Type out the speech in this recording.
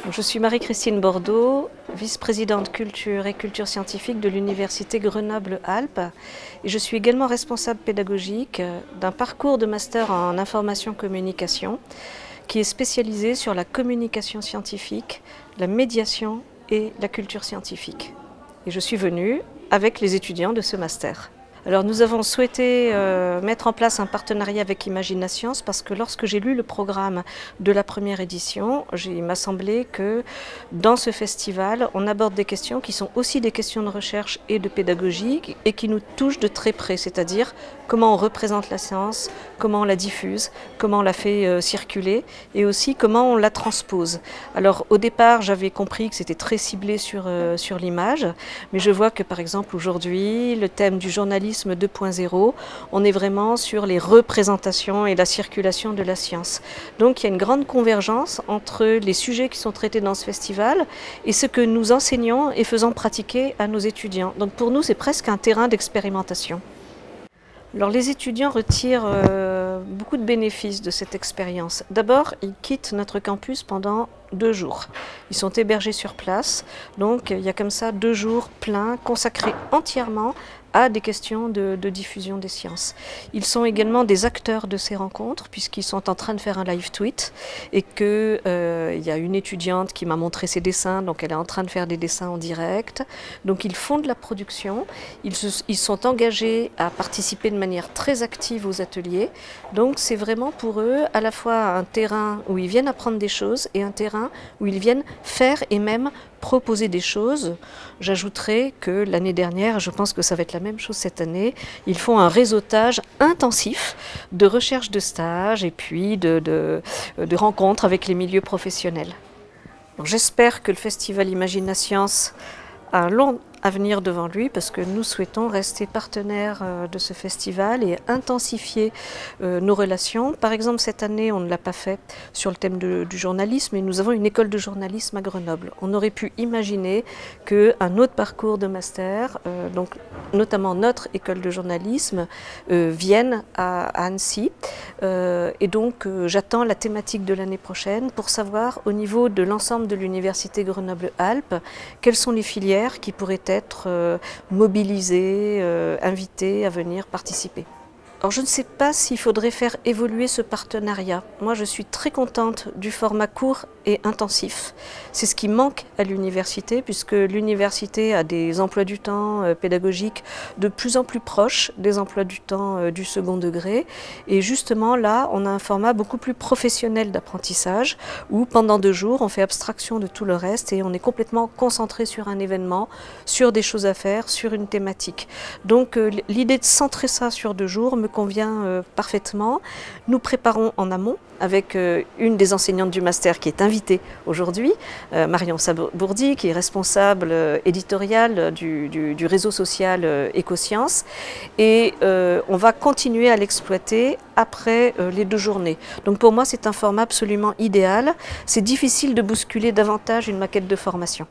Je suis Marie-Christine Bordeaux, vice-présidente culture et culture scientifique de l'Université Grenoble-Alpes. Et je suis également responsable pédagogique d'un parcours de master en information communication qui est spécialisé sur la communication scientifique, la médiation et la culture scientifique. Et je suis venue avec les étudiants de ce master. Alors nous avons souhaité mettre en place un partenariat avec Imaginascience parce que lorsque j'ai lu le programme de la première édition, il m'a semblé que dans ce festival, on aborde des questions qui sont aussi des questions de recherche et de pédagogie et qui nous touchent de très près, c'est-à-dire comment on représente la science, comment on la diffuse, comment on la fait circuler et aussi comment on la transpose. Alors au départ, j'avais compris que c'était très ciblé sur l'image, mais je vois que par exemple aujourd'hui, le thème du journalisme 2.0, on est vraiment sur les représentations et la circulation de la science. Donc il y a une grande convergence entre les sujets qui sont traités dans ce festival et ce que nous enseignons et faisons pratiquer à nos étudiants. Donc pour nous, c'est presque un terrain d'expérimentation. Alors les étudiants retirent beaucoup de bénéfices de cette expérience. D'abord, ils quittent notre campus pendant 2 jours. Ils sont hébergés sur place, donc il y a comme ça 2 jours pleins consacrés entièrement à des questions de diffusion des sciences. Ils sont également des acteurs de ces rencontres puisqu'ils sont en train de faire un live tweet et qu'il y a une étudiante qui m'a montré ses dessins, donc elle est en train de faire des dessins en direct. Donc ils font de la production, ils sont engagés à participer de manière très active aux ateliers. Donc c'est vraiment pour eux à la fois un terrain où ils viennent apprendre des choses et un terrain où ils viennent faire et même proposer des choses. J'ajouterai que l'année dernière, je pense que ça va être la même chose cette année, ils font un réseautage intensif de recherche de stages et puis de rencontres avec les milieux professionnels. J'espère que le Festival Imaginascience a un long avenir devant lui parce que nous souhaitons rester partenaires de ce festival et intensifier nos relations. Par exemple, cette année, on ne l'a pas fait sur le thème du journalisme et nous avons une école de journalisme à Grenoble. On aurait pu imaginer qu'un autre parcours de master, donc notamment notre école de journalisme, vienne à Annecy. Et donc, j'attends la thématique de l'année prochaine pour savoir au niveau de l'ensemble de l'Université Grenoble-Alpes, quelles sont les filières qui pourraient être mobilisés, invités à venir participer. Alors je ne sais pas s'il faudrait faire évoluer ce partenariat. Moi je suis très contente du format court et intensif. C'est ce qui manque à l'université puisque l'université a des emplois du temps pédagogiques de plus en plus proches des emplois du temps du second degré. Et justement là on a un format beaucoup plus professionnel d'apprentissage où pendant 2 jours on fait abstraction de tout le reste et on est complètement concentré sur un événement, sur des choses à faire, sur une thématique. Donc l'idée de centrer ça sur 2 jours me convient parfaitement. Nous préparons en amont avec une des enseignantes du master qui est invitée aujourd'hui, Marion Sabourdi, qui est responsable éditoriale du réseau social Écosciences. Et on va continuer à l'exploiter après les 2 journées. Donc pour moi, c'est un format absolument idéal. C'est difficile de bousculer davantage une maquette de formation.